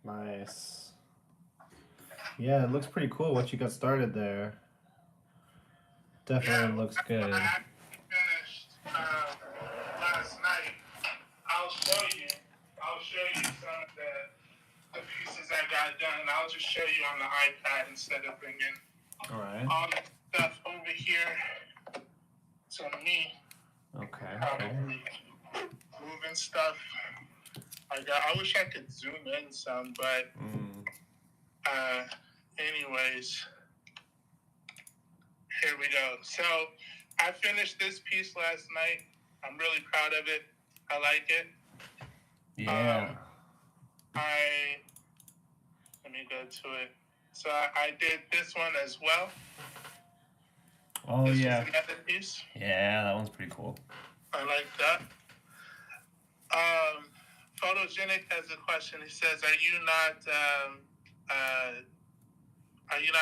Nice. Yeah, it looks pretty cool what you got started there. Yeah, Definitely looks that's what I good. actually finished last night. I'll show you. I'll show you some of the pieces I got done. I'll just show you on the iPad instead of bringing All right. all the stuff over here to me. Okay. Okay. Probably moving stuff. I wish I could zoom in some, but anyways, here we go. So I finished this piece last night. I'm really proud of it. I like it. Yeah. Let me go to it. So I did this one as well. Oh This yeah. was another piece. Yeah, that one's pretty cool. I like that. Photogenic has a question. He says, are you not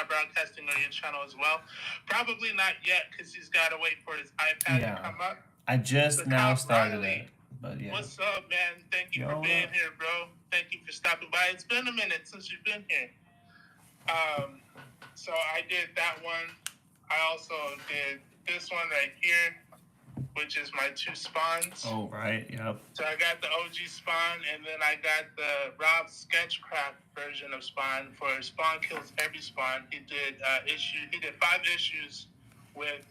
broadcasting on your channel as well? Probably not yet, because he's got to wait for his iPad to come up. I just So now Kyle started Riley, it, but yeah. what's up, man? Thank you for being here, bro. Thank you for stopping by. It's been a minute since you've been here. So I did that one. I also did this one right here, which is my two spawns. Oh, right. Yep. So I got the OG spawn, and then I got the Rob Sketchcraft version of spawn for Spawn Kills Every Spawn. He did 5 issues with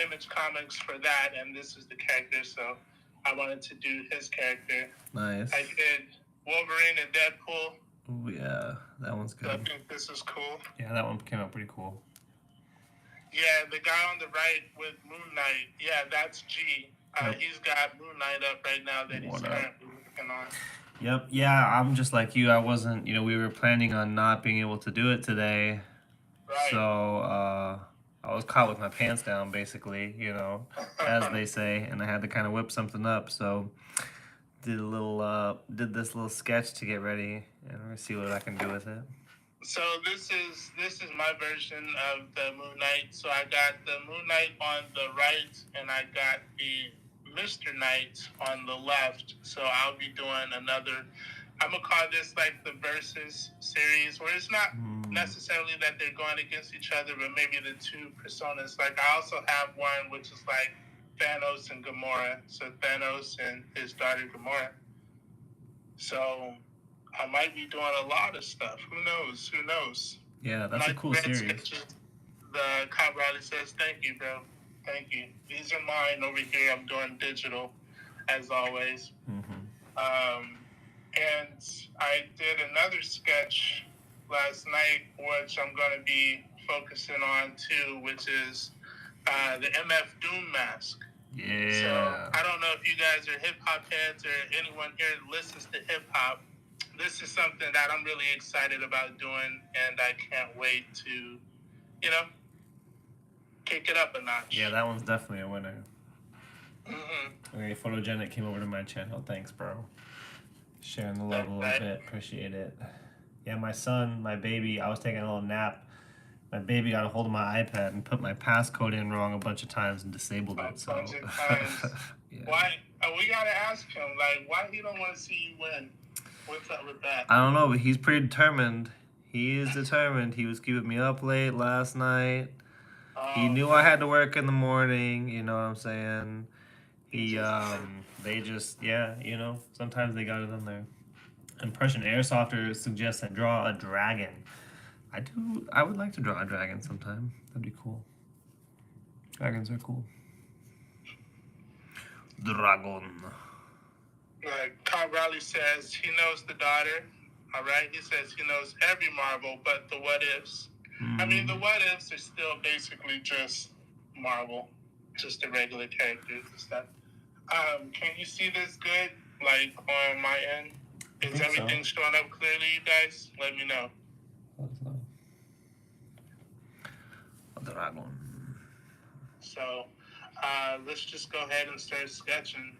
Image Comics for that, and this is the character, so I wanted to do his character. Nice. I did Wolverine and Deadpool. Oh yeah, that one's good. So I think this is cool. Yeah, that one came out pretty cool. Yeah, the guy on the right with Moon Knight. Yeah, that's G. He's got Moon Knight up right now that he's currently working on. Yep. Yeah, I'm just like you. I wasn't. We were planning on not being able to do it today. Right. So I was caught with my pants down, basically. As they say, and I had to kind of whip something up. So did this little sketch to get ready, and we're gonna see what I can do with it. So this is my version of the Moon Knight. So I got the Moon Knight on the right, and I got the Mr. Knight on the left. So I'll be doing another. I'm gonna call this like the Versus series, where it's not necessarily that they're going against each other, but maybe the two personas. Like I also have one which is like Thanos and Gamora. So Thanos and his daughter Gamora. So I might be doing a lot of stuff. Who knows? Yeah, that's a cool series. The Kyle Riley says, thank you, bro. Thank you. These are mine over here. I'm doing digital, as always. And I did another sketch last night, which I'm going to be focusing on, too, which is the MF Doom mask. Yeah. So I don't know if you guys are hip-hop heads or anyone here listens to hip-hop. This is something that I'm really excited about doing, and I can't wait to, kick it up a notch. Yeah, that one's definitely a winner. Okay, Photogenic came over to my channel. Thanks, bro. Sharing the love a little bit. Appreciate it. Yeah, my son, my baby, I was taking a little nap. My baby got a hold of my iPad and put my passcode in wrong a bunch of times and disabled it. So. Bunch of times. Yeah. Why? We gotta ask him, why he don't want to see you win? What's up with that? I don't know, but he's pretty determined. He is determined. He was keeping me up late last night. He knew I had to work in the morning. You know what I'm saying? They just, sometimes they got it in there. Impression Airsofter suggests I draw a dragon. I would like to draw a dragon sometime. That'd be cool. Dragons are cool. Dragon. Kyle Riley says he knows the daughter. All right, he says he knows every Marvel, but the what ifs. I mean, the what ifs are still basically just Marvel, just the regular characters and stuff. Can you see this good, on my end? Is everything showing up clearly, you guys? Let me know. Dragon. So, let's just go ahead and start sketching.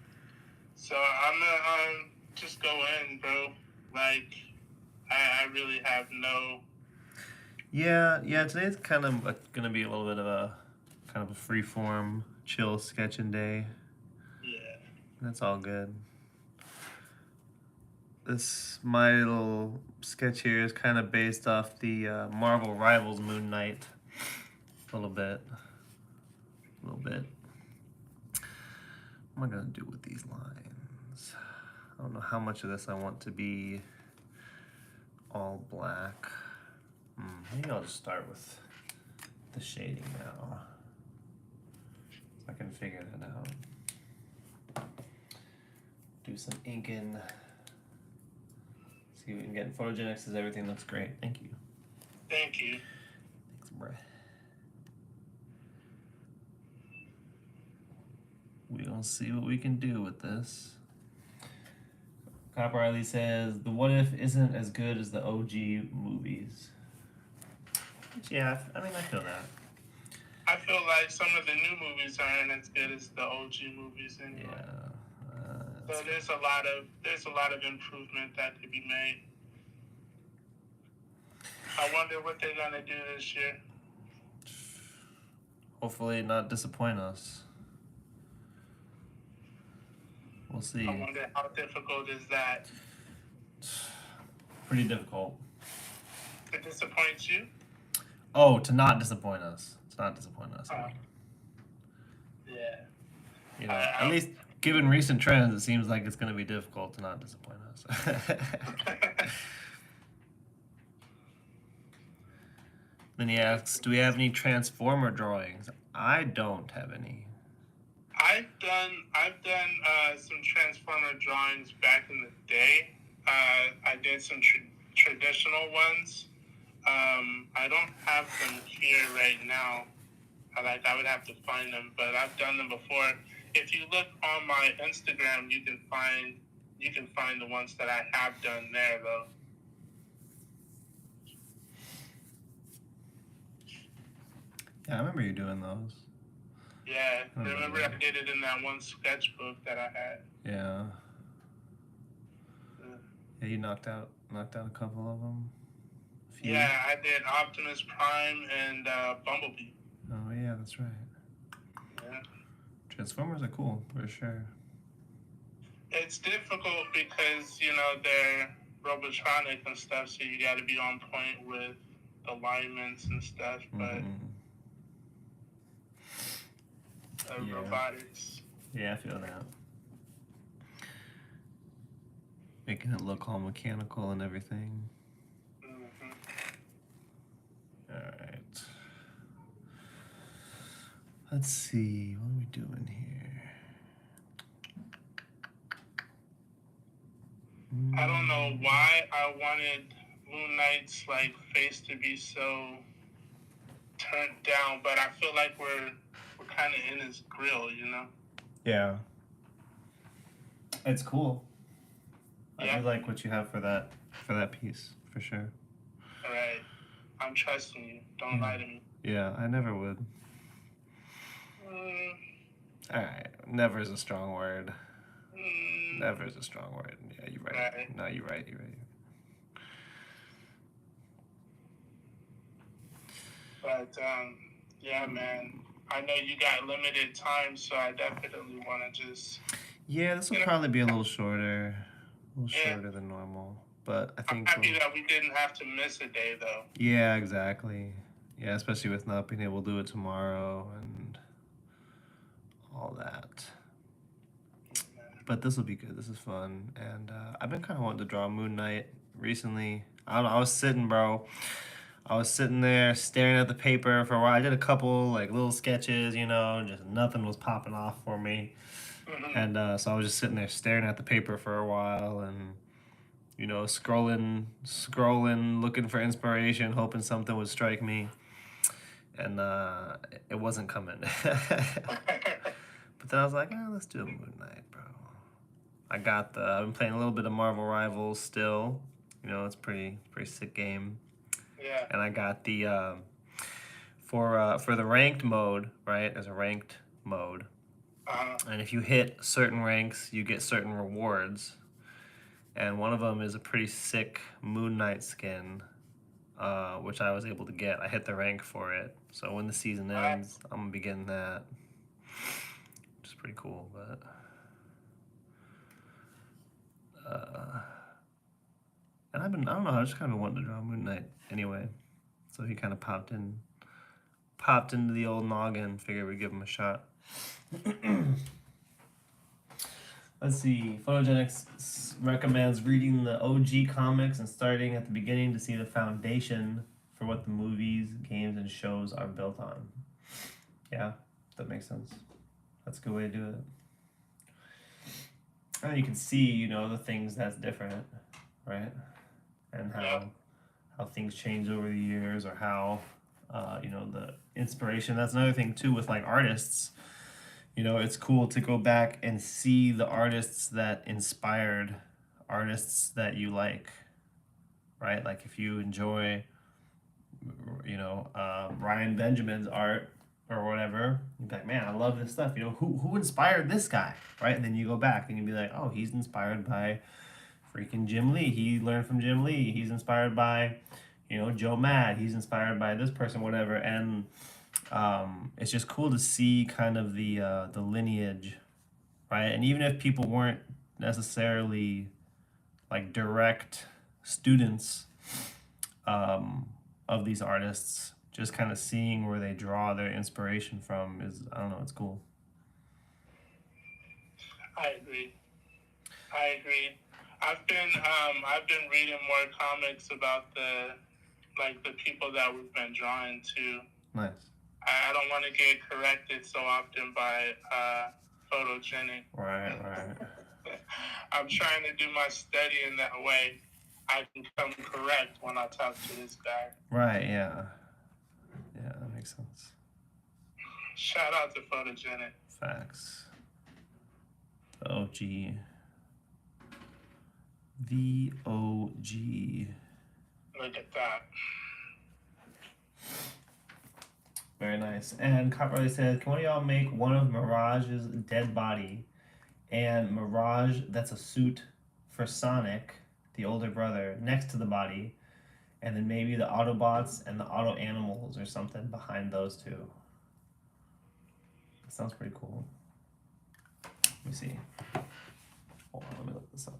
So I'm gonna just go in, bro. I really have no. Yeah. Today's kind of gonna be a little bit of a kind of a free-form, chill sketching day. Yeah. That's all good. my little sketch here is kind of based off the Marvel Rivals Moon Knight. A little bit. What am I gonna do with these lines? I don't know how much of this I want to be all black. Maybe I'll just start with the shading now. So I can figure that out. Do some inking. See what we can get. Photogenics says everything looks great. Thank you. Thank you. Thanks, bruh. We'll see what we can do with this. Copper Riley says the What If isn't as good as the OG movies. Yeah, I mean I feel that. I feel like some of the new movies aren't as good as the OG movies anymore. Yeah. So there's a lot of improvement that could be made. I wonder what they're gonna do this year. Hopefully not disappoint us. We'll see. I wonder how difficult is that? Pretty difficult. To disappoint you? Oh, to not disappoint us. Yeah. You know, at least given recent trends, it seems like it's going to be difficult to not disappoint us. Then he asks, do we have any Transformer drawings? I don't have any. I've done some Transformer drawings back in the day. I did some traditional ones. I don't have them here right now. I would have to find them, but I've done them before. If you look on my Instagram, you can find the ones that I have done there, though. Yeah, I remember you doing those. Yeah, remember I did it in that one sketchbook that I had. Yeah. Yeah, you knocked out a couple of them. Yeah, I did Optimus Prime and Bumblebee. Oh yeah, that's right. Yeah. Transformers are cool for sure. It's difficult because they're robotronic and stuff, so you got to be on point with alignments and stuff. But robotics. Yeah, I feel that. Making it look all mechanical and everything. Alright. Let's see, what are we doing here? I don't know why I wanted Moon Knight's face to be so turned down, but I feel like we're kind of in his grill, Yeah. It's cool. Yeah. I do like what you have for that piece, for sure. Alright. I'm trusting you. Don't lie to me. Yeah, I never would. Alright, never is a strong word. Never is a strong word. Yeah, you're right. Right. No, you're right. But, yeah, man. I know you got limited time, so I definitely want to just... Yeah, this will probably be a little shorter. Shorter than normal. But I think... I'm happy that we didn't have to miss a day, though. Yeah, exactly. Yeah, especially with not being able to do it tomorrow and all that. But this will be good. This is fun. And I've been kind of wanting to draw Moon Knight recently. I don't know. I was sitting there staring at the paper for a while. I did a couple little sketches, just nothing was popping off for me. And so I was just sitting there staring at the paper for a while and, scrolling, looking for inspiration, hoping something would strike me. And it wasn't coming. But then I was like, let's do a Moon Knight, bro. I've been playing a little bit of Marvel Rivals still. It's pretty sick game. Yeah. And I got the for the ranked mode, right? There's a ranked mode. And if you hit certain ranks, you get certain rewards. And one of them is a pretty sick Moon Knight skin, which I was able to get. I hit the rank for it. So when the season ends, I'm going to be getting that. Which is pretty cool. But And I don't know, I just kind of wanted to draw Moon Knight anyway. So he kind of popped into the old noggin. Figured we'd give him a shot. Let's see. Photogenics recommends reading the OG comics and starting at the beginning to see the foundation for what the movies, games, and shows are built on. Yeah, that makes sense. That's a good way to do it. And you can see, the things that's different, right? And how things change over the years, or how, the inspiration. That's another thing too with like artists. It's cool to go back and see the artists that inspired artists that you like, right? Like if you enjoy, Ryan Benjamin's art or whatever, you'd be like, man, I love this stuff. Who inspired this guy, right? And then you go back and you'd be like, oh, he's inspired by freaking Jim Lee. He learned from Jim Lee. He's inspired by, Joe Mad. He's inspired by this person, whatever. And it's just cool to see kind of the lineage, right? And even if people weren't necessarily like direct students of these artists, just kind of seeing where they draw their inspiration from is, I don't know, it's cool. I agree. I've been reading more comics about the people that we've been drawn to. Nice. I don't want to get corrected so often by Photogenic. Right. I'm trying to do my study in that way. I can come correct when I talk to this guy. Right, yeah. Yeah, that makes sense. Shout out to Photogenic. Facts. The OG. The OG. Look at that. Very nice. And Copperly says, can one of y'all make one of Mirage's dead body and Mirage, that's a suit for Sonic, the older brother, next to the body, and then maybe the Autobots and the Auto Animals or something behind those two. That sounds pretty cool. Let me see. Hold on, let me look this up.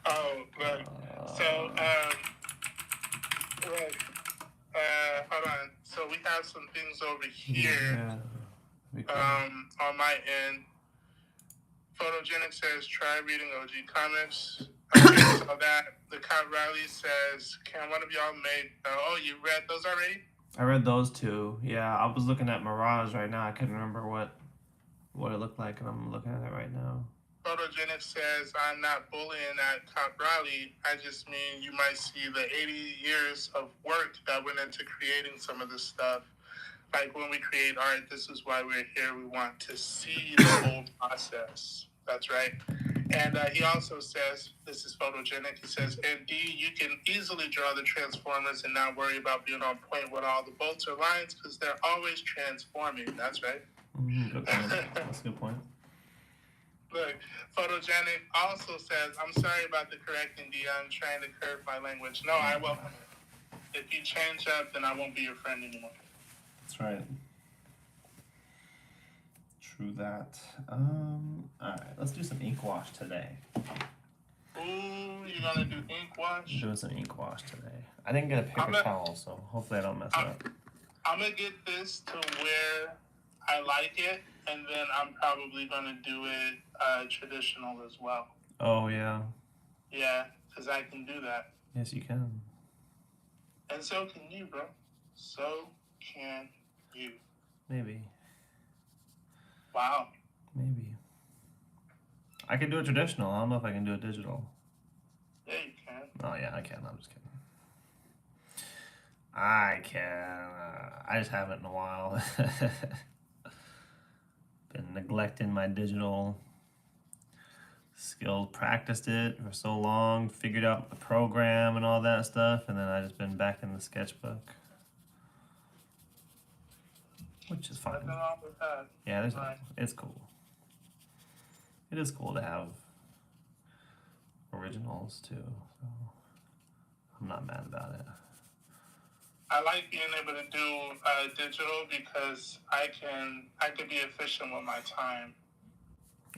Oh, look. Hold on. So we have some things over here. Yeah. On my end. Photogenic says, try reading OG comics. So that the Cop Riley says, can one of y'all make, you read those already? I read those two. Yeah, I was looking at Mirage right now. I couldn't remember what it looked like, and I'm looking at it right now. Photogenic says, I'm not bullying at Cop Riley. I just mean you might see the 80 years of work that went into creating some of this stuff. Like when we create art, this is why we're here. We want to see the whole process. That's right. And he also says, this is Photogenic, he says, indeed, you can easily draw the transformers and not worry about being on point with all the bolts or lines because they're always transforming. That's right. Good point. That's a good point. Look, Photogenic also says, I'm sorry about the correcting, D. I'm trying to curb my language. No, I welcome it. If you change up, then I won't be your friend anymore. That's right. True that. Alright, let's do some ink wash today. Ooh, you're gonna do ink wash? I'm doing some ink wash today. I didn't get a paper towel, so hopefully I don't mess up. I'm gonna get this to where I like it, and then I'm probably gonna do it traditional as well. Oh, yeah. Yeah, because I can do that. Yes, you can. And so can you, bro. So can you. Maybe. Wow. Maybe. I can do it traditional. I don't know if I can do it digital. Yeah, you can. Oh, yeah, I can. I'm just kidding. I can. I just haven't in a while. Been neglecting my digital skills. Practiced it for so long. Figured out the program and all that stuff. And then I just been back in the sketchbook. Which is fine. Nothing wrong with that. Yeah, it's cool. It is cool to have originals too. So I'm not mad about it. I like being able to do digital because I can be efficient with my time.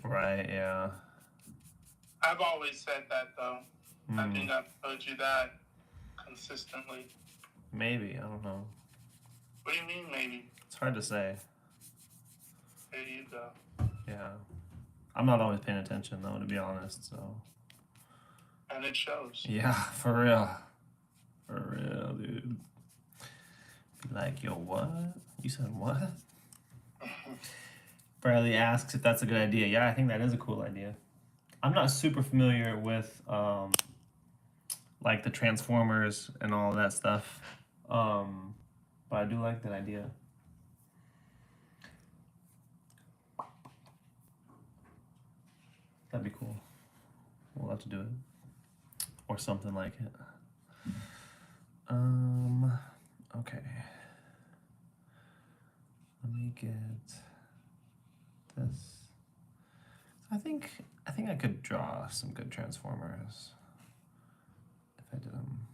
Right, yeah. I've always said that though. I think I've told you that consistently. Maybe, I don't know. What do you mean, maybe? It's hard to say. There you go. Yeah. I'm not always paying attention, though, to be honest, so. And it shows. Yeah, for real. For real, dude. Be like, yo, what? You said what? Bradley asks if that's a good idea. Yeah, I think that is a cool idea. I'm not super familiar with like the Transformers and all that stuff, but I do like that idea. That'd be cool. We'll have to do it, or something like it. Okay. Let me get this. I think I could draw some good Transformers if I did them.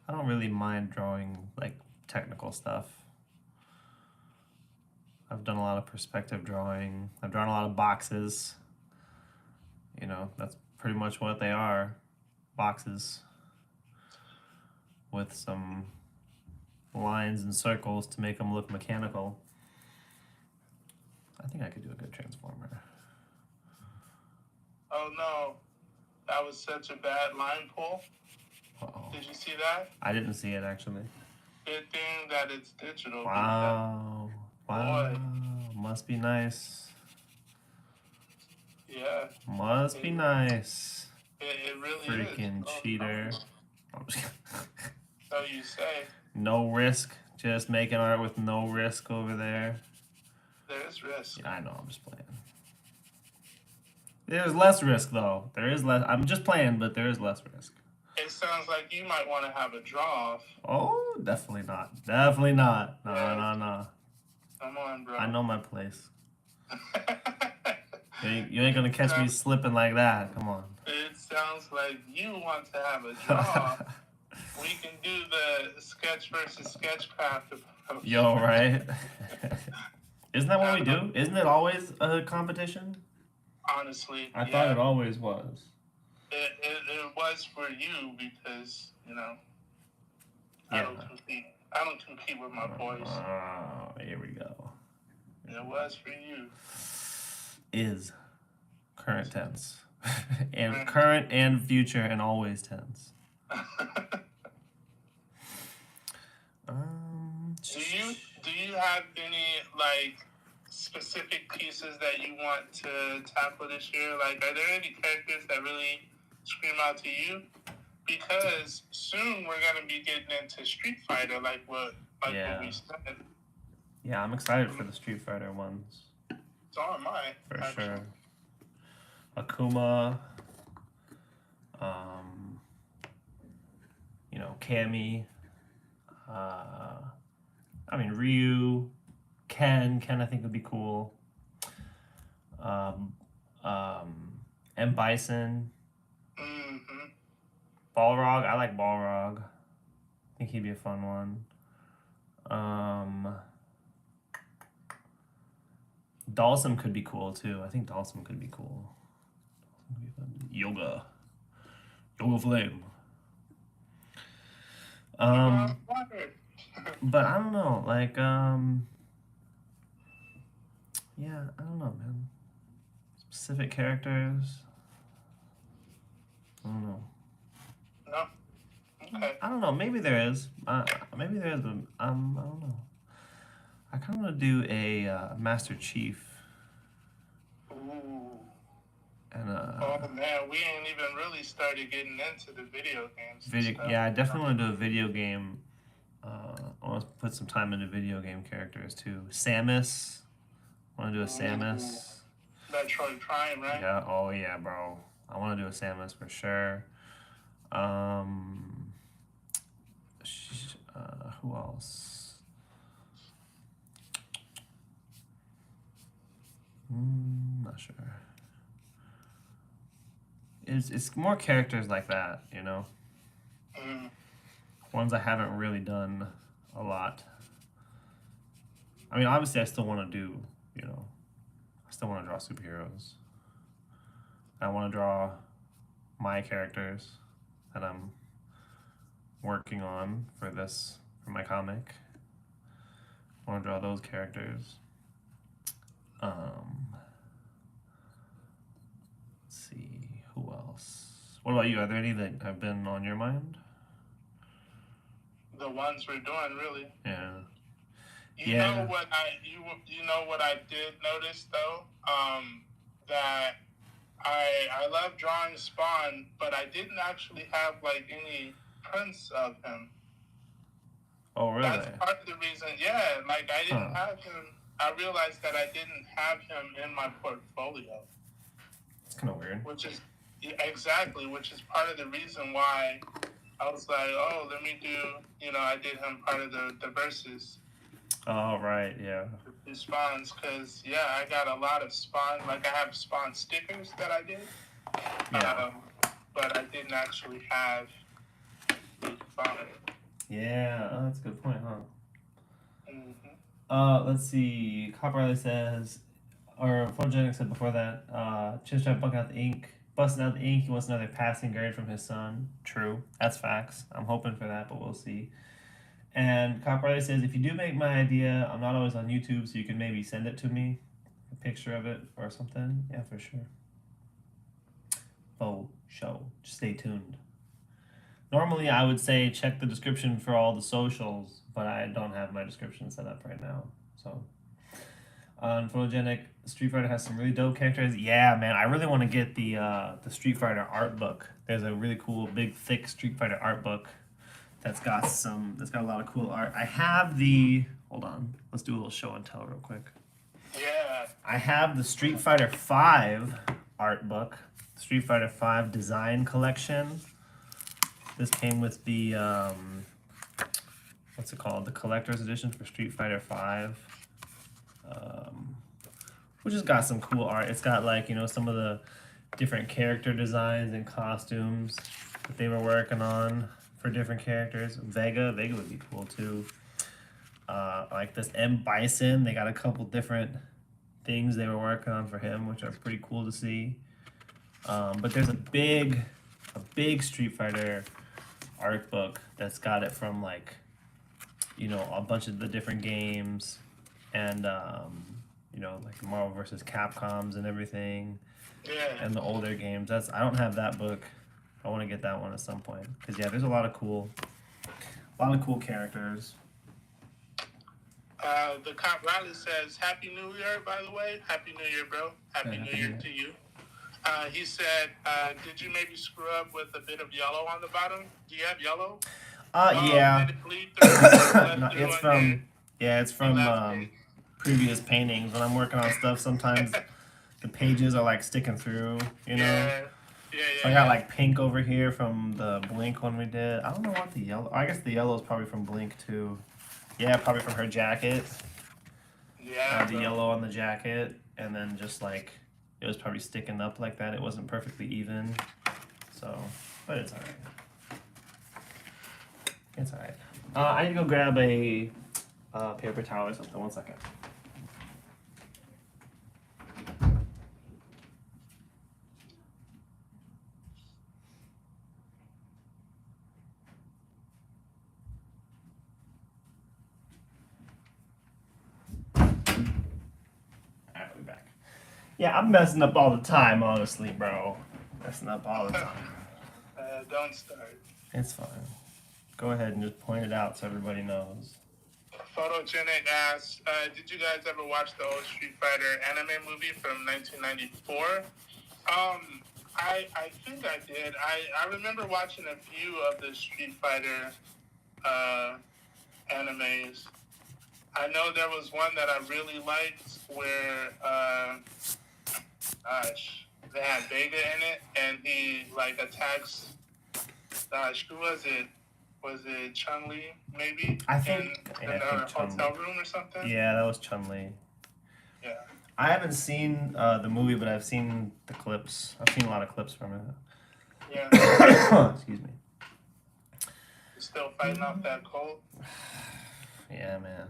I don't really mind drawing like technical stuff. I've done a lot of perspective drawing. I've drawn a lot of boxes. You know, that's pretty much what they are. Boxes with some lines and circles to make them look mechanical. I think I could do a good Transformer. Oh no, that was such a bad line pull. Uh-oh. Did you see that? I didn't see it actually. Good thing that it's digital. Wow. Wow. Boy. Must be nice. Yeah. Must be nice. It really Freaking is. cheater. So you say. No risk. Just making art with no risk over there. There's risk. Yeah, I know. I'm just playing. There's less risk though. There is less. I'm just playing, but there is less risk. It sounds like you might want to have a draw off. Oh, definitely not. Definitely not. No, Yeah. no. Come on, bro. I know my place. You ain't gonna catch me slipping like that. Come on. It sounds like you want to have a draw. We can do the sketch versus sketchcraft approach. Yo, right? Isn't that what we do? Isn't it always a competition? Honestly, I thought it always was. It was for you because, you know, Yeah. I don't compete with my boys. Oh, here we go. It was for you. Is current tense. And current and future and always tense. Do you have any like specific pieces that you want to tackle this year? Like, are there any characters that really scream out to you? Because soon we're gonna be getting into Street Fighter, like what we said. Yeah, I'm excited for the Street Fighter ones. So am I. For sure. Akuma, you know, Cammy, I mean, Ryu, Ken I think would be cool. M. Bison. Mm-hmm. Balrog, I like Balrog. I think he'd be a fun one. Dalsum could be cool too. I think Dalsum could be cool. Yoga Flame. But I don't know, like, yeah, I don't know, man. Specific characters. I don't know. No. Okay. I don't know. Maybe there is. Maybe there is, but I don't know. I kind of want to do a Master Chief. Ooh. And oh man, we ain't even really started getting into the video games. Yeah, I definitely want to do a video game. I want to put some time into video game characters too. Samus. I want to do a Samus. Metroid Prime, right? Yeah. Oh yeah, bro. I want to do a Samus for sure. Who else? Not sure. It's more characters like that, you know? Ones I haven't really done a lot. I mean, obviously I still want to do, you know, I still want to draw superheroes. I want to draw my characters that I'm working on for my comic. I want to draw those characters. Let's see, who else? What about you? Are there any that have been on your mind? The ones we're doing, really. Yeah. You know what I did notice though, that I love drawing Spawn, but I didn't actually have like any prints of him. Oh, really? That's part of the reason. Yeah, like I didn't have him. I realized that I didn't have him in my portfolio. It's kind of weird. Which is part of the reason why I was like, oh, let me do. I did him part of the verses. Oh, right, yeah. The Spawns, because I got a lot of Spawn. Like I have Spawn stickers that I did. Yeah. But I didn't actually have Spawn. Yeah, that's a good point, huh? Mm-hmm. Let's see. Copperly says, or Photogenic said before that, Chip's trying to busting out the ink. He wants another passing grade from his son. True, that's facts. I'm hoping for that, but we'll see. And Copperly says, if you do make my idea, I'm not always on YouTube, so you can maybe send it to me, a picture of it or something. Yeah, for sure. Show. Just stay tuned. Normally, I would say check the description for all the socials, but I don't have my description set up right now. So, on Photogenic, Street Fighter has some really dope characters. Yeah, man, I really want to get the Street Fighter art book. There's a really cool, big, thick Street Fighter art book that's got a lot of cool art. I have hold on, let's do a little show and tell real quick. Yeah. I have the Street Fighter 5 art book, Street Fighter 5 design collection. This came with the, what's it called? The collector's edition for Street Fighter 5. Which has got some cool art. It's got like, some of the different character designs and costumes that they were working on for different characters. Vega would be cool too. Like this M. Bison, they got a couple different things they were working on for him, which are pretty cool to see. But there's a big Street Fighter art book that's got it from like, a bunch of the different games and, like Marvel vs. Capcoms and everything. Yeah. And the older games. I don't have that book. I want to get that one at some point. Because, there's a lot of cool characters. The cop Riley says, Happy New Year, by the way. Happy New Year, bro. Happy New Year to you. He said, did you maybe screw up with a bit of yellow on the bottom? Do you have yellow? Yeah. Did it bleed through? No, it's from previous paintings. When I'm working on stuff, sometimes the pages are like sticking through, Yeah. So I got like pink over here from the Blink one we did. I don't know what the yellow. I guess the yellow is probably from Blink too. Yeah, probably from her jacket. Yeah. The yellow on the jacket, and then just like it was probably sticking up like that. It wasn't perfectly even. So, but it's alright. It's alright. I need to go grab a paper towel or something. 1 second. Alright, we're back. Yeah, I'm messing up all the time, honestly, bro. Messing up all the time. Don't start. It's fine. Go ahead and just point it out so everybody knows. Photogenic asks, did you guys ever watch the old Street Fighter anime movie from 1994? I think I did. I remember watching a few of the Street Fighter animes. I know there was one that I really liked where, they had Vega in it, and he like attacks. Who was it? Was it Chun-Li, maybe? I think in a hotel room or something? Yeah, that was Chun-Li. Yeah. I haven't seen the movie, but I've seen the clips. I've seen a lot of clips from it. Yeah. Excuse me. You're still fighting off that cold? Yeah, man.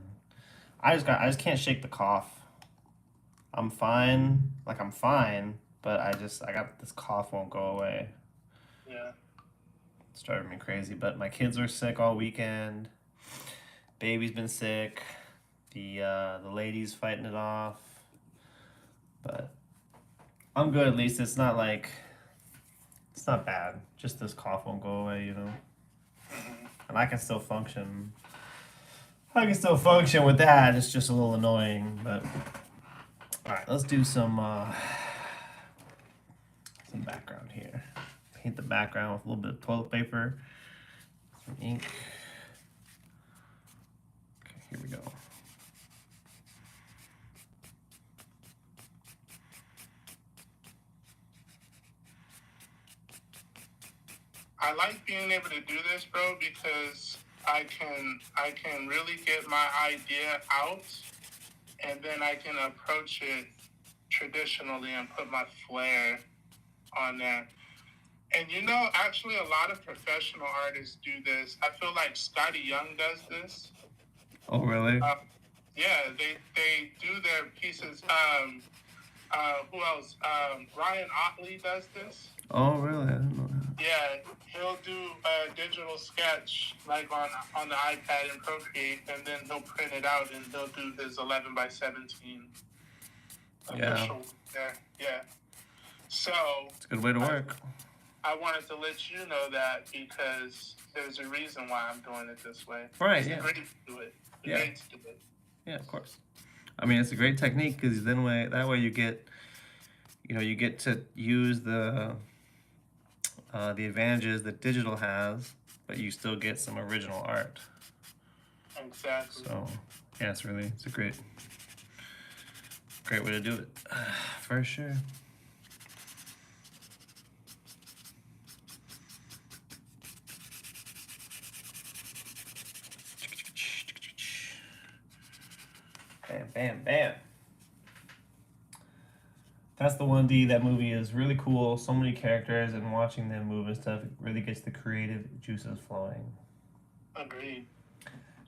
I just can't shake the cough. I'm fine. Like, I'm fine, but I got this cough won't go away. Yeah. It's driving me crazy. But my kids were sick all weekend. Baby's been sick. The lady's fighting it off. But I'm good at least. It's not like it's not bad. Just this cough won't go away, you know. And I can still function. I can still function with that. It's just a little annoying. But all right, let's do some background here. Paint the background with a little bit of toilet paper, some ink. Okay, here we go. I like being able to do this, bro, because I can really get my idea out, and then I can approach it traditionally and put my flair on there. And you know, actually, a lot of professional artists do this. I feel like Scotty Young does this. Oh, really? Yeah, they do their pieces. Who else? Ryan Otley does this. Oh, really? I didn't know that. Yeah, he'll do a digital sketch like on the iPad in Procreate, and then he'll print it out and he'll do his 11 by 17 official. Yeah. So It's a good way to work. I wanted to let you know that because there's a reason why I'm doing it this way. Right. It's great to do it. Great to do it. Yeah, of course. I mean, it's a great technique because that way you get to use the advantages that digital has, but you still get some original art. Exactly. So yeah, it's a great way to do it, for sure. Bam, bam, bam. That's the 1D. That movie is really cool. So many characters, and watching them move and stuff, it really gets the creative juices flowing. Agreed.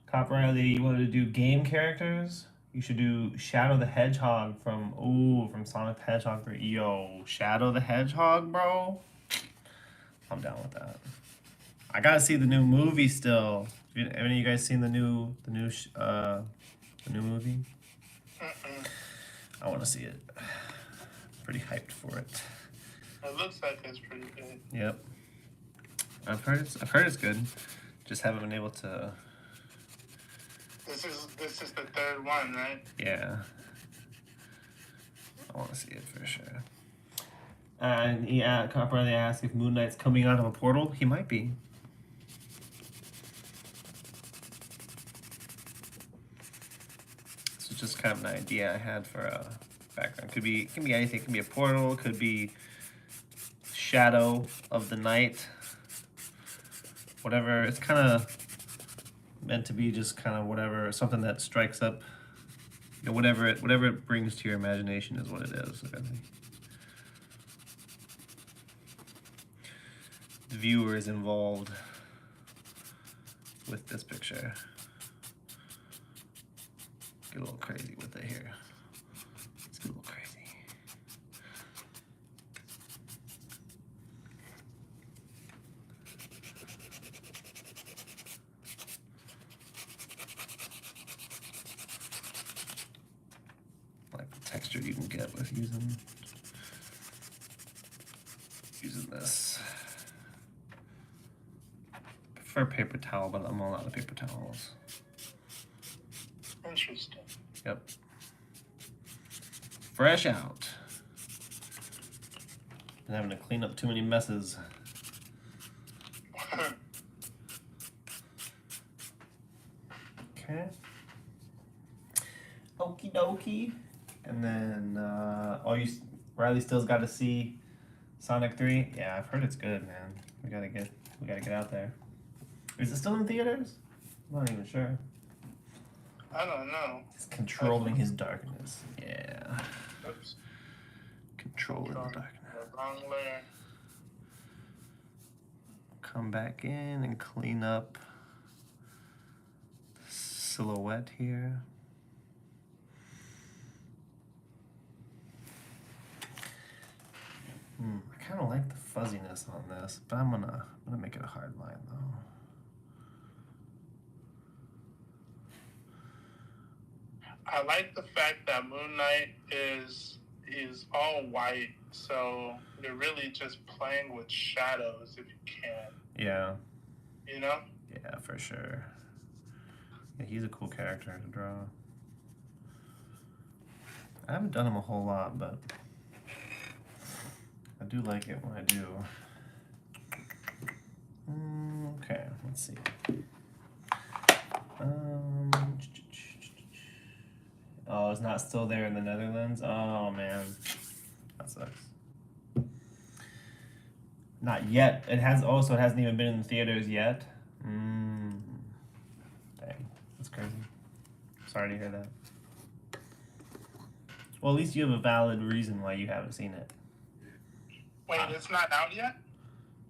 Cop Riley, you wanted to do game characters? You should do Shadow the Hedgehog from Sonic the Hedgehog 3. Yo, Shadow the Hedgehog, bro. I'm down with that. I gotta see the new movie still. Have any of you guys seen the new movie? I want to see it. Pretty hyped for it. It looks like it's pretty good. Yep. I've heard it's good. Just haven't been able to. This is the third one, right? Yeah. I want to see it for sure. And Cop Riley asked if Moon Knight's coming out of a portal. He might be. This is just kind of an idea I had for a background. It can be anything. It can be a portal. It could be shadow of the night. Whatever. It's kind of meant to be just kind of whatever, something that strikes up. You know, whatever it brings to your imagination is what it is. I think. The viewer is involved with this picture. Get a little crazy with it here. Let's get a little crazy. Like the texture you can get with using this. I prefer paper towel, but I'm all out of paper towels. Interesting. Yep. Fresh out. Been having to clean up too many messes. Okay. Okie dokie. And then, Riley still's got to see Sonic 3. Yeah, I've heard it's good, man. We gotta get out there. Is it still in theaters? I'm not even sure. I don't know. He's controlling his darkness. Yeah. Oops. Controlling the darkness. Wrong layer. Come back in and clean up the silhouette here. I kind of like the fuzziness on this, but I'm gonna make it a hard line though. I like the fact that Moon Knight is all white, so you're really just playing with shadows if you can. Yeah. You know? Yeah, for sure. Yeah, he's a cool character to draw. I haven't done him a whole lot, but I do like it when I do. Okay, let's see. Oh, it's not still there in the Netherlands? Oh, man. That sucks. Not yet. It hasn't even been in the theaters yet. Dang. That's crazy. Sorry to hear that. Well, at least you have a valid reason why you haven't seen it. Wait, it's not out yet?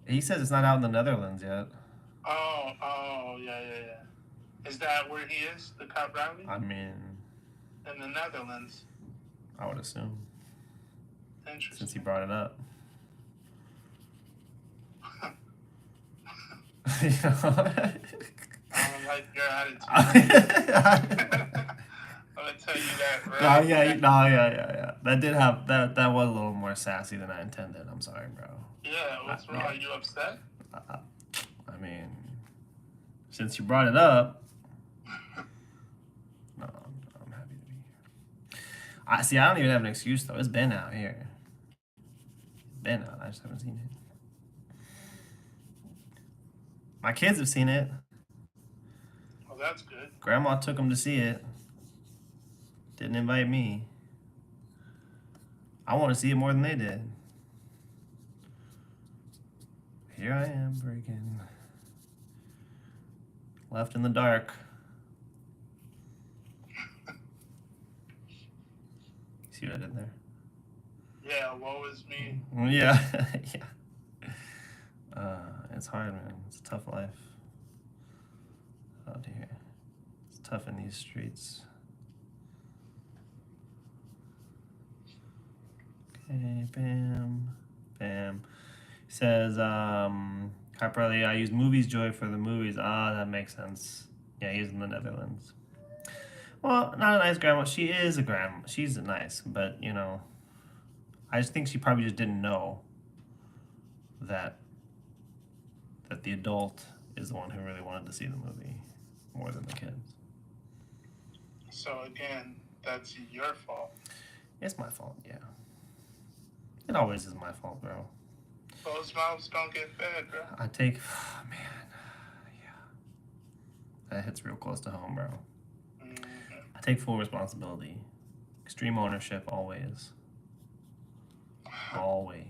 He says it's not out in the Netherlands yet. Oh, yeah. Is that where he is, the Cop Riley? I mean... In the Netherlands. I would assume. Interesting. Since he brought it up. I don't like your attitude. I'm gonna tell you that, right? Yeah. That did have that was a little more sassy than I intended. I'm sorry, bro. Yeah, what's wrong? Are you upset? I mean, since you brought it up, no, I'm happy to be here. I don't even have an excuse though. It's been out here. Been out. I just haven't seen it. My kids have seen it. Well, that's good. Grandma took them to see it. Didn't invite me. I want to see it more than they did. Here I am breaking. Left in the dark. See what I did there? Yeah, woe is me. Yeah. Yeah. It's hard, man. It's a tough life out here. It's tough in these streets. Okay, bam. He says, hi, Probably, I use Movies Joy for the movies. Ah, that makes sense. Yeah, he's in the Netherlands. Well, not a nice grandma. She is a grandma. She's nice, but, you know, I just think she probably just didn't know that the adult is the one who really wanted to see the movie more than the kids. So again, that's your fault. It's my fault, yeah. It always is my fault, bro. Those mouths don't get fed, bro. Man, yeah. That hits real close to home, bro. Mm-hmm. I take full responsibility. Extreme ownership, always. Always.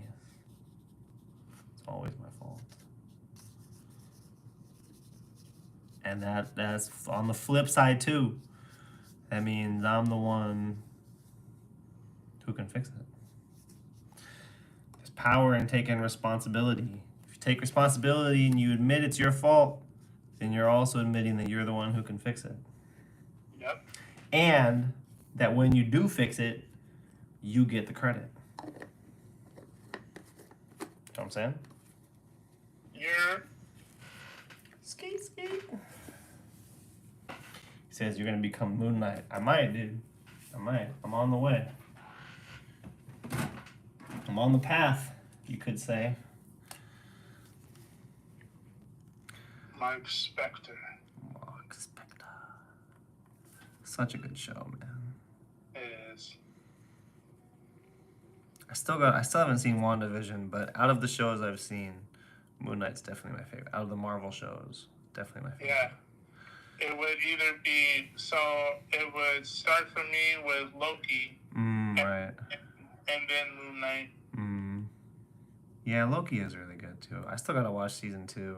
It's always my fault. And that's on the flip side, too. That means I'm the one who can fix it. There's power in taking responsibility. If you take responsibility and you admit it's your fault, then you're also admitting that you're the one who can fix it. Yep. And that when you do fix it, you get the credit. You know what I'm saying? You're... Skate. He says you're going to become Moon Knight. I might, dude. I might. I'm on the way. I'm on the path, you could say. Mark Spector. Such a good show, man. It is. I still haven't seen WandaVision, but out of the shows I've seen, Moon Knight's definitely my favorite. Out of the Marvel shows, definitely my favorite. Yeah. It would either be, it would start for me with Loki. Right. And then Moon Knight. Yeah, Loki is really good too. I still gotta watch season 2.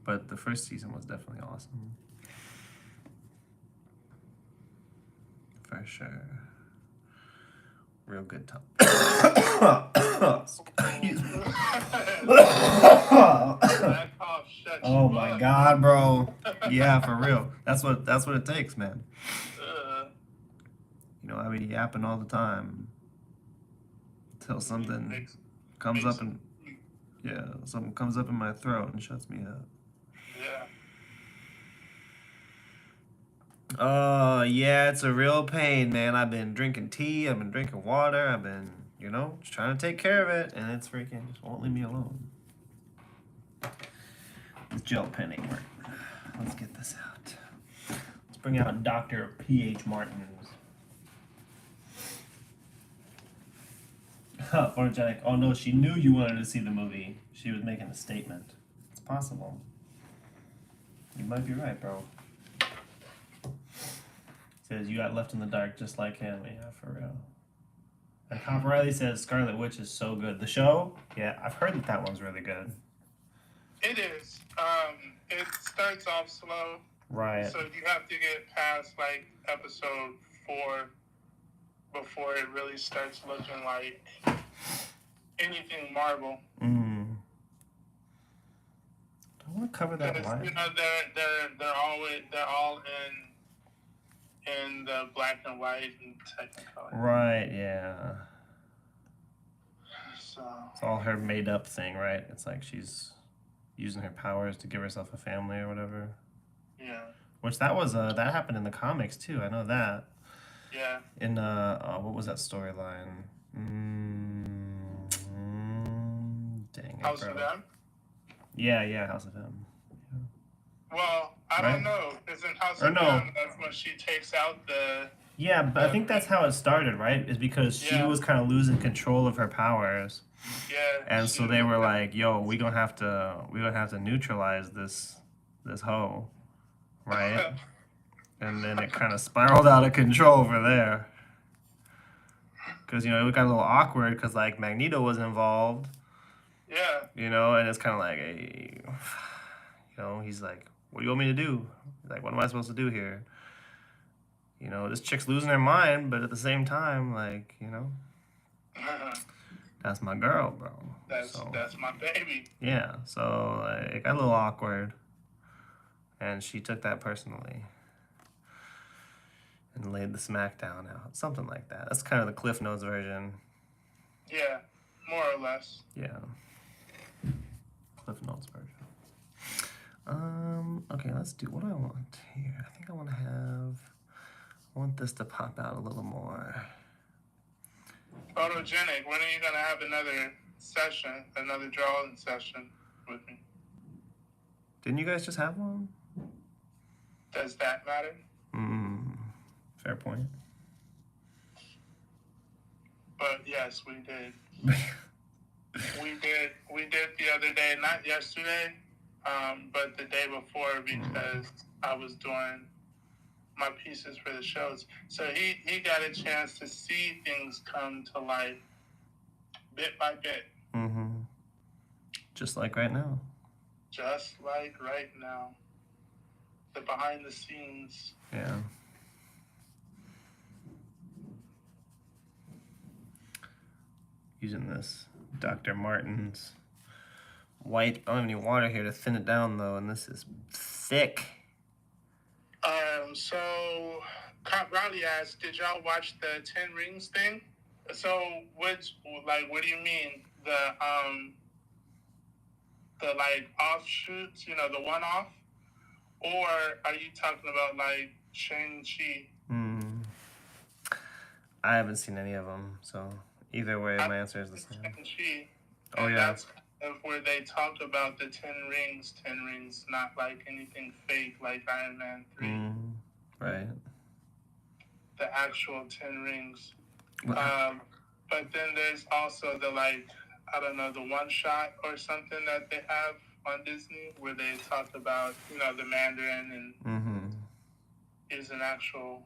But the first season was definitely awesome. For sure. Real good time. Excuse me. Oh my god, bro. Yeah, for real. That's what it takes, man. You know, I be yapping all the time. Till something comes up and something comes up in my throat and shuts me up. Yeah. Yeah, it's a real pain, man. I've been drinking tea, I've been drinking water, I've been, just trying to take care of it, and it's freaking just won't leave me alone. This gel pen ain't working. Let's get this out. Let's bring out Dr. P.H. Martin's. Photogenic. Oh no, she knew you wanted to see the movie. She was making a statement. It's possible. You might be right, bro. Says you got left in the dark just like him. Yeah, for real. And Cop Riley says Scarlet Witch is so good. The show? Yeah, I've heard that one's really good. It is. It starts off slow. Right. So you have to get past like episode 4 before it really starts looking like anything Marvel. I want to cover that line. They're all in the black and white and technicolor. Right. Yeah. So it's all her made up thing, right? It's like she's using her powers to give herself a family or whatever. Yeah. Which that happened in the comics too. I know that. Yeah. In what was that storyline? Dang it, House of M? Yeah, House of M. Yeah. Well, I don't know. Because in House of M, that's when she takes out the... Yeah, but I think that's how it started, right? Is because she was kind of losing control of her powers. Yeah. And so they were like, "Yo, we gonna have to neutralize this hoe, right?" And then it kind of spiraled out of control for there. Because, it got a little awkward because, like, Magneto was involved. Yeah. And it's kind of like, hey, he's like, what do you want me to do? Like, what am I supposed to do here? This chick's losing her mind, but at the same time, like, that's my girl, bro. That's my baby. Yeah, so like, it got a little awkward. And she took that personally. And laid the smackdown out. Something like that. That's kind of the Cliff Notes version. Yeah, more or less. Yeah. Cliff Notes version. Okay, let's do what I want here. I think I want this to pop out a little more. Photogenic, when are you going to have another session, another drawing session with me? Didn't you guys just have one? Does that matter? Fair point. But yes, we did. we did the other day, not yesterday, but the day before because I was doing my pieces for the shows. So he got a chance to see things come to life bit by bit. Just like right now. Just like right now. The behind the scenes. Yeah. Using this Dr. Martin's white. I don't have any water here to thin it down though, and this is thick. So Cop Riley asked, did y'all watch the 10 Rings thing? So what do you mean? The like offshoots, the one-off? Or are you talking about like Shang-Chi? I haven't seen any of them, so either way, my answer is the same. Shang-Chi. Oh, yeah. That's where they talk about the 10 rings, not like anything fake like Iron Man 3. Right. The actual 10 rings. But then there's also the the one shot or something that they have on Disney where they talk about, the Mandarin and is an actual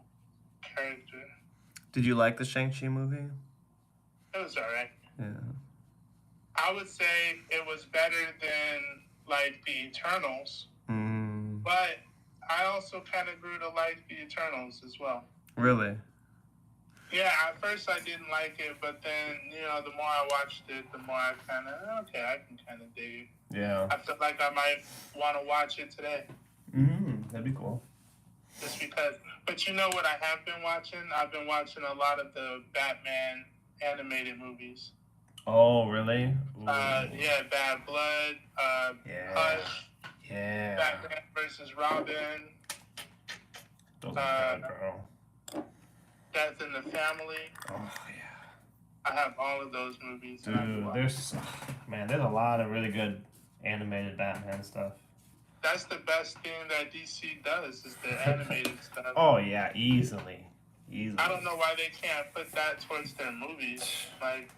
character. Did you like the Shang-Chi movie? It was alright. Yeah. I would say it was better than like the Eternals. But I also kind of grew to like the Eternals as well. Really? Yeah, at first I didn't like it, but then, the more I watched it, the more I kind of, I can kind of dig it. Yeah. I feel like I might want to watch it today. That'd be cool. Just because. But you know what I have been watching? I've been watching a lot of the Batman animated movies. Oh, really? Yeah, Bad Blood, Yeah. Hush, Yeah. Batman versus Robin, Those uh, are good, bro. Death in the Family. Oh, yeah. I have all of those movies. Dude, there's a lot of really good animated Batman stuff. That's the best thing that DC does is their animated stuff. Oh, yeah, easily. I don't know why they can't put that towards their movies. Like,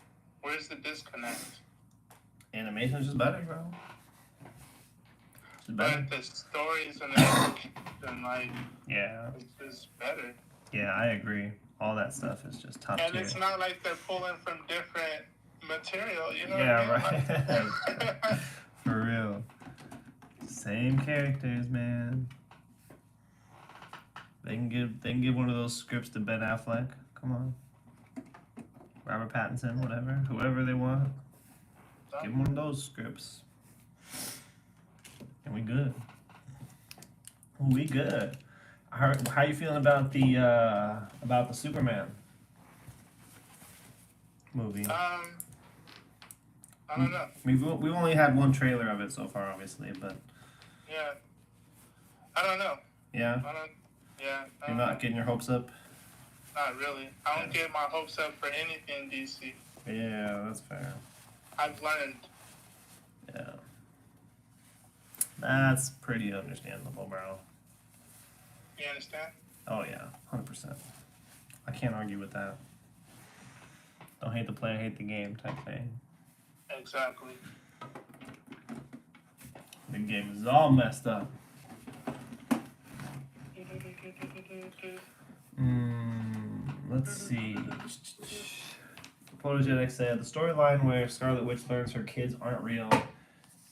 where's the disconnect? Animation's just better, bro. Just better. But the stories and everything, and like, Yeah. it's just better. Yeah, I agree. All that stuff is just top And tier. it's not like they're pulling from different material, you know Yeah, what I mean? right. For real. Same characters, man. They can give one of those scripts to Ben Affleck. Come on. Robert Pattinson, whatever. Whoever they want. Give them one of those scripts. And we good. We good. How you feeling about the Superman movie? I don't know. We've only had one trailer of it so far, obviously, but Yeah. I don't know. yeah. You're not getting your hopes up? Not really. I don't get my hopes up for anything DC. Yeah, that's fair. I've learned. Yeah. That's pretty understandable, bro. You understand? Oh yeah, 100%. I can't argue with that. Don't hate the player, hate the game type thing. Exactly. The game is all messed up. Let's see. Photogenic said the storyline where Scarlet Witch learns her kids aren't real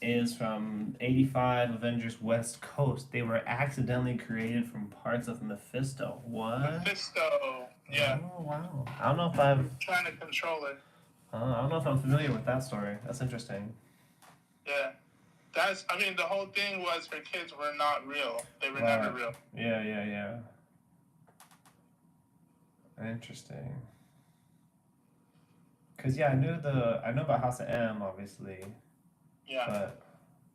is from 85 Avengers West Coast. They were accidentally created from parts of Mephisto. What? Mephisto. Yeah. Oh wow. I don't know if I've. Trying to control it. I don't know if I'm familiar with that story. That's interesting. Yeah. The whole thing was her kids were not real. They were never real. Yeah. Interesting. Cause yeah, I know about House of M, obviously. Yeah. But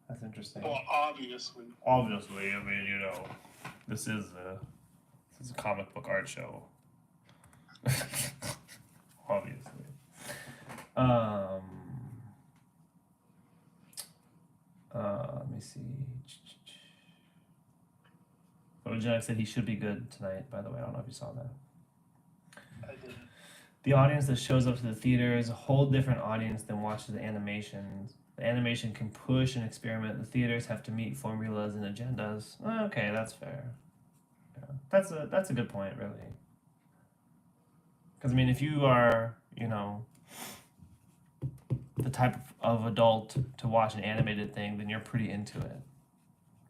that's interesting. Well, obviously. Obviously, I mean, this is a comic book art show. Obviously. Let me see. Photogenic said he should be good tonight, by the way. I don't know if you saw that. I didn't. The audience that shows up to the theater is a whole different audience than watches the animations. The animation can push and experiment. The theaters have to meet formulas and agendas. Okay, that's fair. Yeah. That's a good point, really. Because, I mean, if you are, the type of adult to watch an animated thing, then you're pretty into it,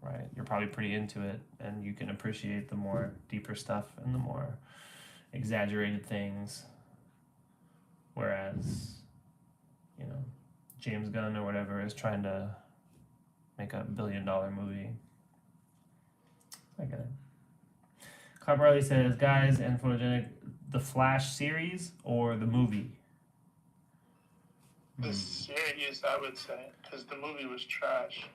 right? You're probably pretty into it, and you can appreciate the more deeper stuff and the more exaggerated things. Whereas, James Gunn or whatever is trying to make a $1 billion movie. I get it. Carp Riley says, guys, and Photogenic, the Flash series or the movie? The series, I would say, because the movie was trash.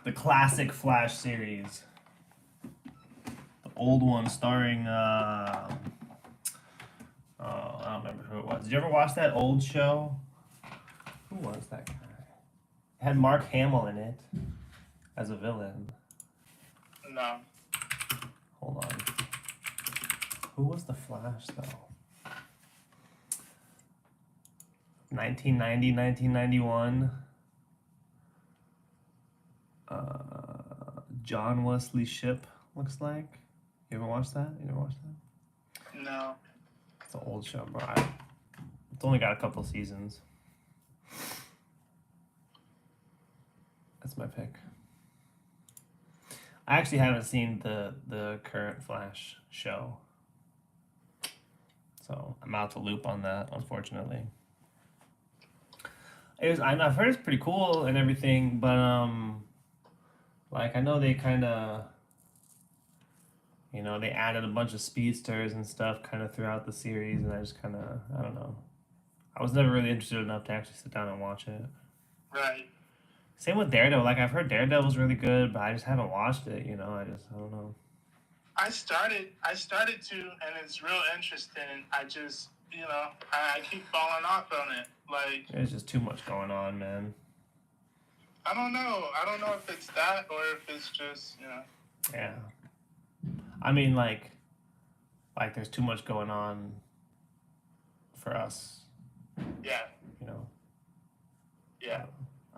The classic Flash series. The old one starring, I don't remember who it was. Did you ever watch that old show? Who was that guy? It had Mark Hamill in it as a villain. No. Hold on. Who was the Flash, though? 1990, 1991. John Wesley Shipp, looks like. You ever watched that? No. It's an old show, bro. It's only got a couple seasons. That's my pick. I actually haven't seen the current Flash show, so I'm out the loop on that, unfortunately. I've heard it's pretty cool and everything, but I know they kind of, they added a bunch of speedsters and stuff kind of throughout the series, and I just kind of, I don't know. I was never really interested enough to actually sit down and watch it. Right. Same with Daredevil. Like I've heard Daredevil's really good, but I just haven't watched it. I don't know. I started to, and it's real interesting. I just, I keep falling off on it. Like, There's just too much going on, man. I don't know. I don't know if it's that or if it's just, Yeah. I mean, like there's too much going on for us. Yeah. You know. Yeah.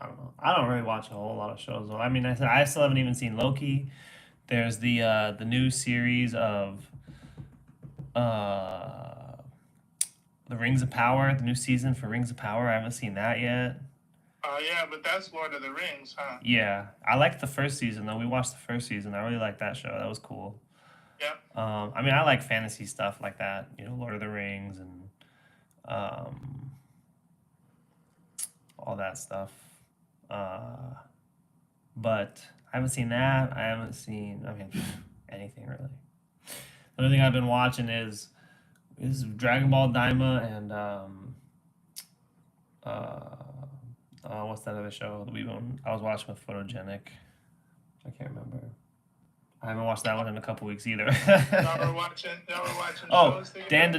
I don't know. I don't really watch a whole lot of shows though. I mean, I still haven't even seen Loki. There's the new series of uh the Rings of Power, the new season for Rings of Power. I haven't seen that yet. Oh yeah, but that's Lord of the Rings, huh? Yeah, I liked the first season though. We watched the first season. I really liked that show. That was cool. Yeah. I mean, I like fantasy stuff like that. Lord of the Rings and um, all that stuff. Uh, but I haven't seen that. I haven't seen. I mean, anything really. The only thing I've been watching is Dragon Ball Daima and uh, what's that other show that I was watching with Photogenic. I can't remember. I haven't watched that one in a couple weeks either. Y'all were watching Oh, shows together? Dan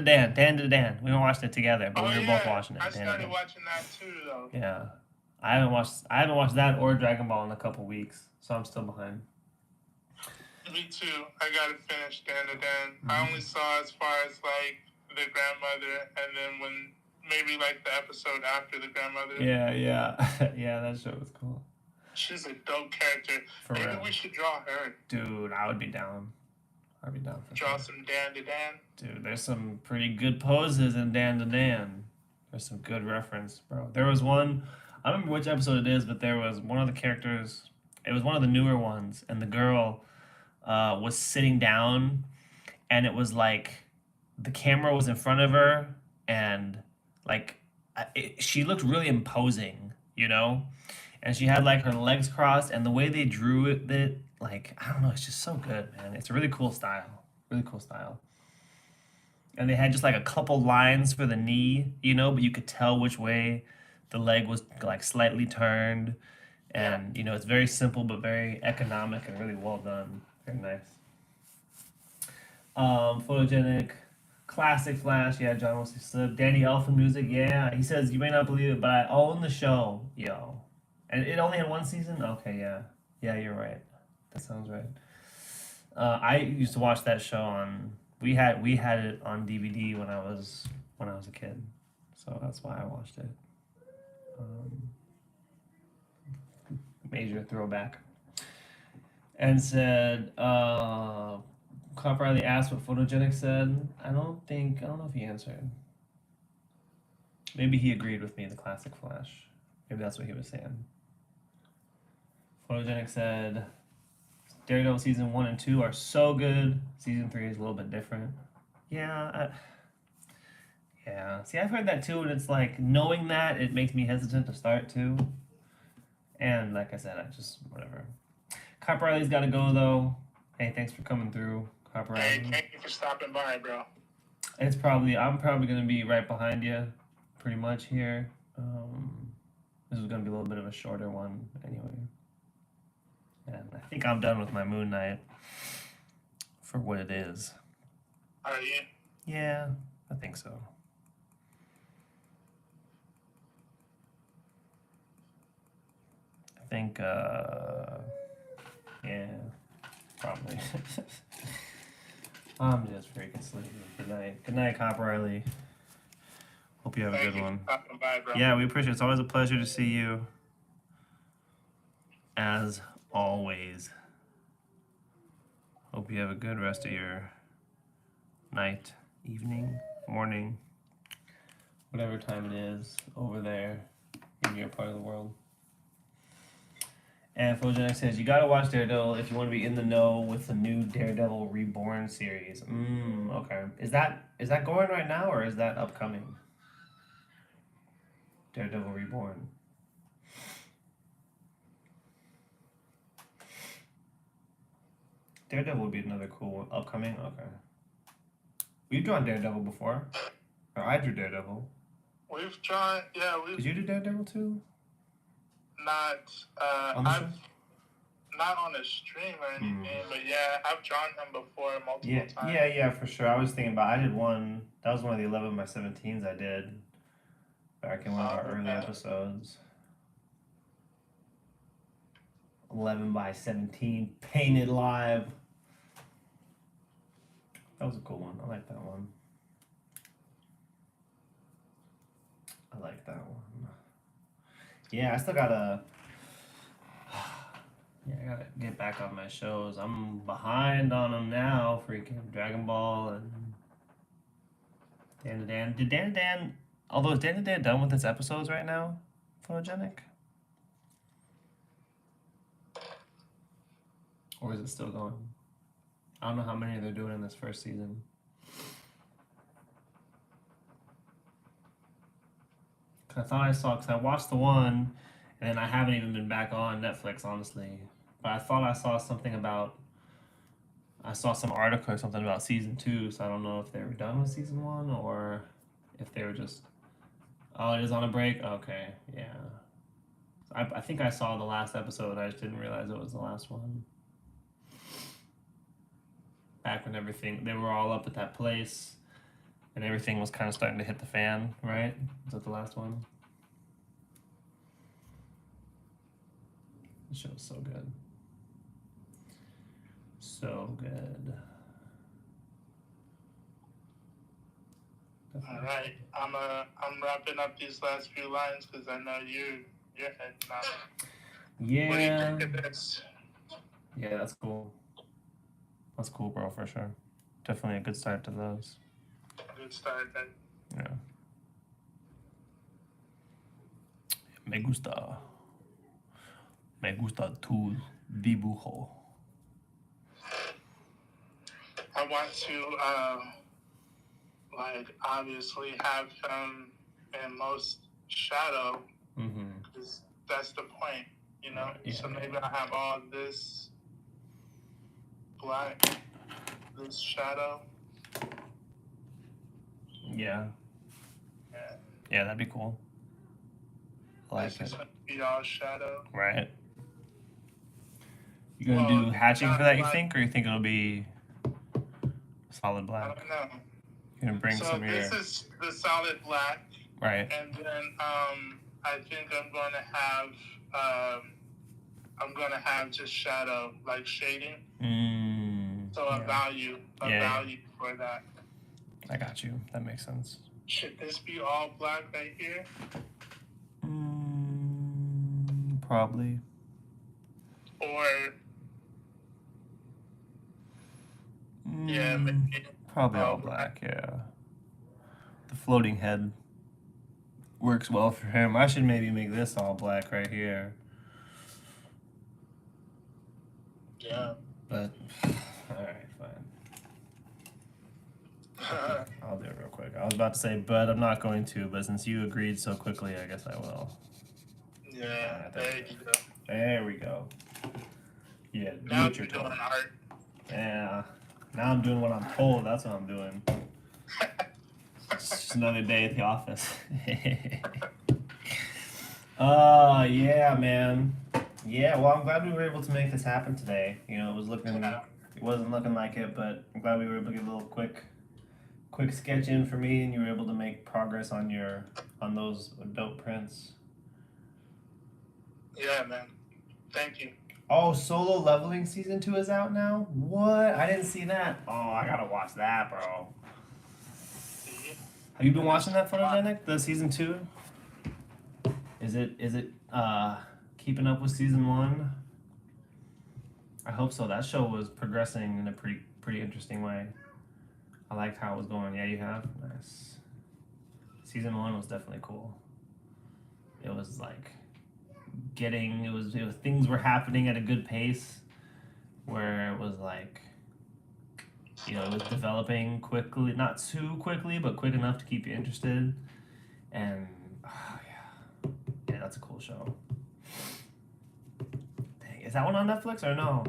to Dan. We haven't watched it together, but Oh we were both yeah, watching it. I Dan to started Dan. watching that too, though. Yeah, I haven't watched that or Dragon Ball in a couple weeks, so I'm still behind. Me too. I gotta finish Dan to Dan. I only saw as far as like the grandmother, and then when maybe like the episode after the grandmother. Yeah, yeah, yeah. That show was cool. She's a dope character. For Maybe real, we should draw her. dude. I would be down. I'd be down for Draw sure. some Dan to Dan. Dude, there's some pretty good poses in Dan to Dan. There's some good reference, bro. There was one. I don't remember which episode it is, but there was one of the characters. It was one of the newer ones, and the girl was sitting down, and it was like the camera was in front of her, and like she looked really imposing, and she had like her legs crossed, and the way they drew it, like I don't know, it's just so good, man. It's a really cool style. And they had just like a couple lines for the knee, but you could tell which way the leg was like slightly turned, Yeah. and it's very simple but very economic and really well done. Very nice. Photogenic, classic Flash. Yeah, John Wesley Slip. Danny Elfman music. Yeah, he says you may not believe it, but I own the show, yo. And it only had one season. Okay, yeah, yeah, you're right. That sounds right. I used to watch that show on. We had it on DVD when I was a kid, so that's why I watched it. Um, Major throwback. And said, Cop Riley asked what Photogenic said. I don't know if he answered. Maybe he agreed with me, the classic Flash. Maybe that's what he was saying. Photogenic said, Daredevil season 1 and 2 are so good. Season 3 is a little bit different. Yeah, yeah. See, I've heard that too, and it's like, knowing that, it makes me hesitant to start too. And like I said, I just, whatever. Cop Riley's got to go, though. Hey, thanks for coming through, Cop Riley. Hey, thank you for stopping by, bro. I'm probably going to be right behind you, pretty much here. This is going to be a little bit of a shorter one, anyway. And I think I'm done with my Moon Knight for what it is. Are you? Yeah, I think so. I think, yeah, probably. I'm just freaking sleepy. Good night. Good night, Cop Riley. Hope you have a Thank good you one. for stopping by, bro. Yeah, we appreciate it. It's always a pleasure to see you. As always. Hope you have a good rest of your night, evening, morning, whatever time it is over there in your part of the world. And Photogenic says, you gotta watch Daredevil if you want to be in the know with the new Daredevil Reborn series. Okay. Is that going right now or is that upcoming? Daredevil Reborn. Daredevil would be another cool one. Upcoming? Okay. We've drawn Daredevil before. Or I drew Daredevil. We've drawn, yeah, Did you do Daredevil too? not, On the show? not on a stream or anything, but yeah, I've drawn him before multiple times. Yeah, for sure. I was thinking about, I did one, that was one of the 11 by 17s I did back in one of our early episodes. 11 by 17 painted live. That was a cool one. I like that one. I like that one. Yeah, I still gotta. Yeah, I gotta get back on my shows. I'm behind on them now. Freaking Dragon Ball and Dan to Dan. Did Dan to Dan? Although is Dan to Dan done with its episodes right now? Photogenic. Or is it still going? I don't know how many they're doing in this first season. Cause I thought I saw, cause I watched the one, and then I haven't even been back on Netflix, honestly. But I thought I saw something about, I saw some article or something about season 2, so I don't know if they were done with season 1 or if they were just, oh, it is on a break? Okay, yeah. I think I saw the last episode, I just didn't realize it was the last one. Back when everything, they were all up at that place, and everything was kind of starting to hit the fan, right? Was that the last one? The show was so good. So good. All right, I'm wrapping up these last few lines because I know you're heading out. Yeah. What do you think of this? Yeah, that's cool. That's cool, bro, for sure. Definitely a good start to those. Good start then. Yeah. Me gusta. Me gusta tu dibujo. I want to, like, obviously have him in most shadow, because that's the point, you know? Yeah. So maybe I have all this black, this shadow. Yeah. Yeah. Yeah, that'd be cool. I like This is it. going to be all shadow. Right. You gonna do hatching for that, you think? Or you think it'll be solid I black? don't know. You're gonna bring So some of your... this is the solid black. Right. And then I think I'm going to have just shadow, like shading. So a value for that. I got you. That makes sense. Should this be all black right here? Probably. Or yeah, maybe probably all black. Yeah. The floating head works well for him. I should maybe make this all black right here. Yeah. But all right, fine. I'll do it real quick. I was about to say, but I'm not going to. But since you agreed so quickly, I guess I will. Yeah, there you go. There we go. Yeah, do now what you're doing told. art. Yeah. Now I'm doing what I'm told. That's what I'm doing. It's just another day at the office. Yeah, man. Yeah, well, I'm glad we were able to make this happen today. You know, it wasn't looking like it, but I'm glad we were able to get a little quick sketch in for me, and you were able to make progress on those dope prints. Yeah, man. Thank you. Oh, Solo Leveling Season 2 is out now? What? I didn't see that. Oh, I gotta watch that, bro. Have you been watching that, Photogenic? The Season 2? Is it keeping up with Season 1? I hope so. That show was progressing in a pretty interesting way. I liked how it was going. Yeah, you have? Nice. Season 1 was definitely cool. It was like it was things were happening at a good pace where it was like, you know, it was developing quickly, not too quickly, but quick enough to keep you interested. And yeah, that's a cool show. Dang, is that one on Netflix or no?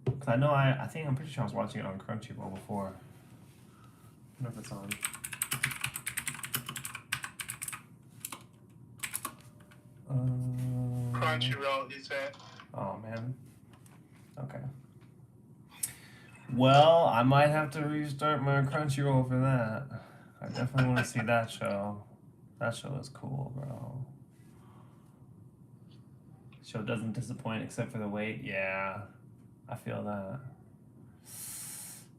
Because I know I'm pretty sure I was watching it on Crunchyroll before. I don't know if it's on. Crunchyroll, he said. Oh man. Okay. Well, I might have to restart my Crunchyroll for that. I definitely want to see that show. That show is cool, bro. Show doesn't disappoint except for the wait. Yeah, I feel that.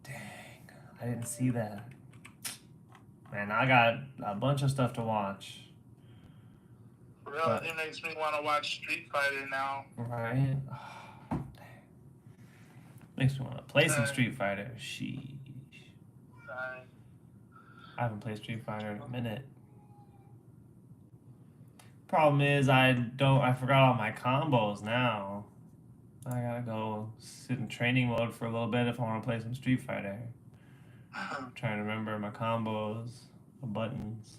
Dang, I didn't see that. Man, I got a bunch of stuff to watch. Really, But, it makes me want to watch Street Fighter now. right? Oh, dang. Makes me want to play some Street Fighter. Sheesh. I haven't played Street Fighter in a minute. Problem is, I forgot all my combos now. I gotta go sit in training mode for a little bit if I want to play some Street Fighter. I'm trying to remember my combos, the buttons.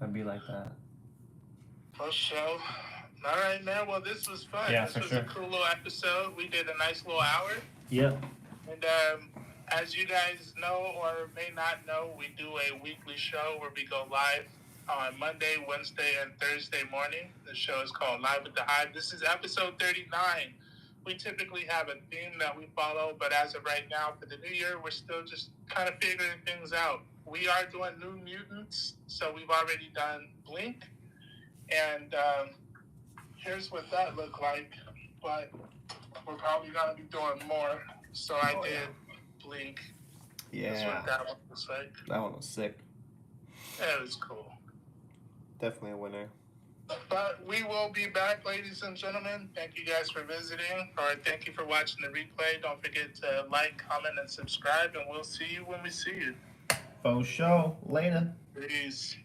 I'd be like that. For sure. All right, man. Well, this was fun. Yeah, this for was sure. a cool little episode. We did a nice little hour. Yep. And as you guys know or may not know, we do a weekly show where we go live on Monday, Wednesday, and Thursday morning. The show is called Live with the Hive. This is episode 39. We typically have a theme that we follow, but as of right now, for the new year, we're still just kind of figuring things out. We are doing New Mutants, so we've already done Blink, and here's what that looked like, but we're probably going to be doing more. So I did Blink. Yeah. That's what that one was like. That one was sick. Yeah, it was cool. Definitely a winner. But we will be back, ladies and gentlemen. Thank you guys for visiting, or thank you for watching the replay. Don't forget to like, comment, and subscribe, and we'll see you when we see you. Faux show. Later. Peace.